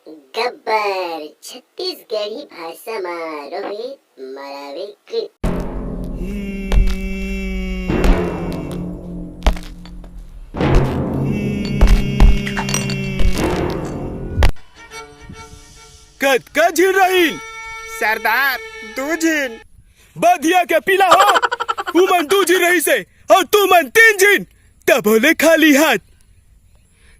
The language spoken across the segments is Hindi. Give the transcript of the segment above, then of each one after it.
गब्बर छत्तीसगढ़ी भाषाમાં રોહિત મરાવે કૃત कद का झील रही सरदार दू झीन बधिया के पीला हो तू मन 2 झील रही से और तू मन 3 झील तब होले खाली हाथ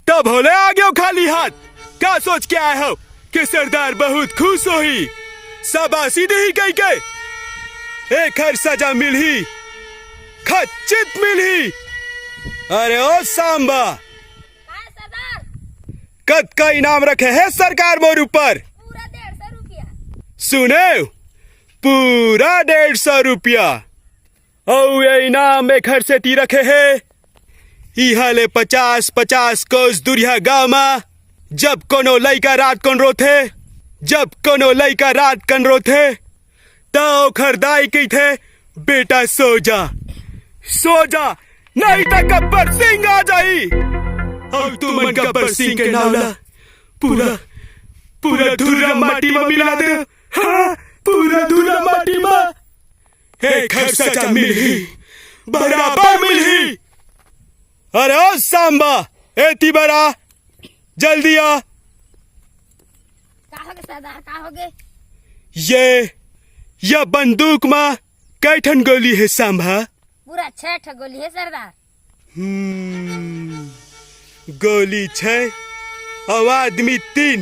तब होले आगे हो खाली हाथ क्या सोच के आए हो कि सरदार बहुत खुश होही शाबाशी दी गई के एक हर सजा मिलही खचित मिलही। अरे ओ सांबा कद का इनाम रखे है सरकार मोर ऊपर पूरा 150 रुपया। सुने पूरा 150 रुपया और ये इनाम एक हर से ती रखे है इहाले 50-50 कोस दुरिया गाँव में जब कोनो लइका रात कन रोथे जब कोनो लइका रात कन रोथे तो खरदाई की थे बेटा सो जा नहीं तो गब्बर सिंह आ जाई और तू मन गब्बर सिंह के नावला पूरा धूरा माटी में मिला दे। हाँ पूरा धूरा माटी में एक हर सजा मिलही बराबर मिलही। अरे ओ सांबा एती बरा जल्दी आ का होगे सरदार का होगे? ये बंदूक में कैठन गोली है सांबा? पूरा 6 गोली है सरदार। गोली 6 और आदमी 3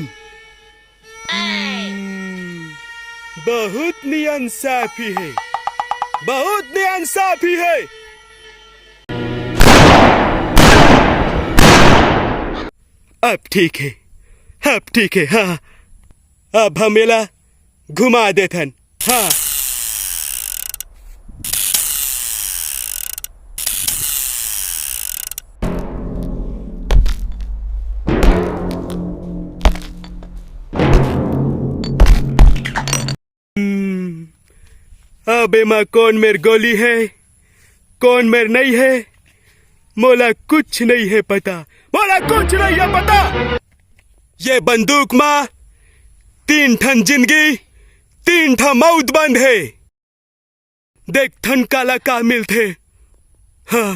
बहुत नियंसाफी है बहुत नियंसाफी है। अब ठीक है हाँ अब हमेला घुमा देथन। हाँ अब एमा कौन मेर गोली है कौन मेर नहीं है मोला कुछ नहीं है पता ये बंदूक में 3 ठन जिंदगी 3 ठन मौत बंद है देख ठन काला का मिलते। हाँ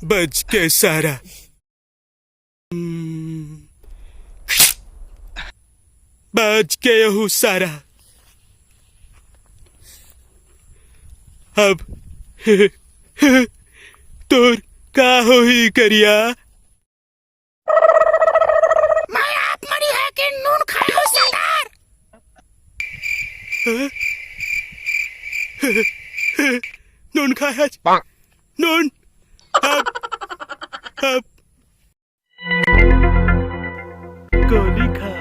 बच के सारा बच के यहू सारा। अब तोर का हो ही करिया मैं आप मरी है कि नून खाया हो सरदार? नून खाया नून अब गोली खा।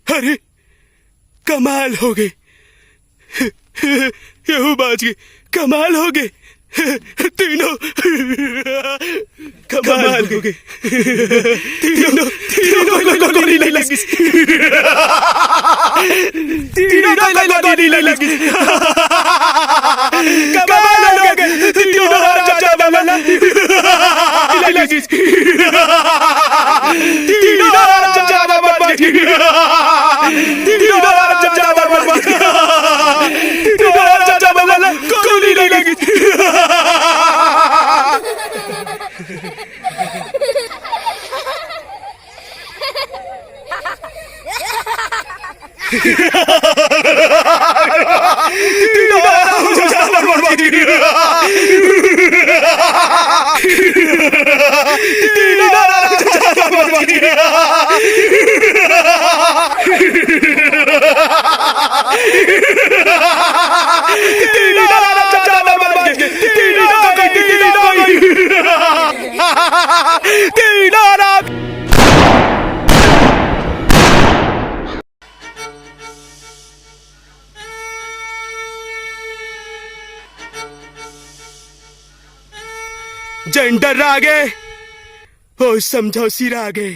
अरे कमाल हो गए यहू बाज गए कमाल हो गए तीनों कमाल हो गए तीनों को गोली नहीं लगी तीनों को गोली नहीं लगी कमाल हो गए तीनों ज्यादा वाला लगी तीनों ज्यादा बर्बाद तीनों ज्यादा बर्बाद गोली नहीं लगी। जेंडर आगे ओ समझो सिर आगे।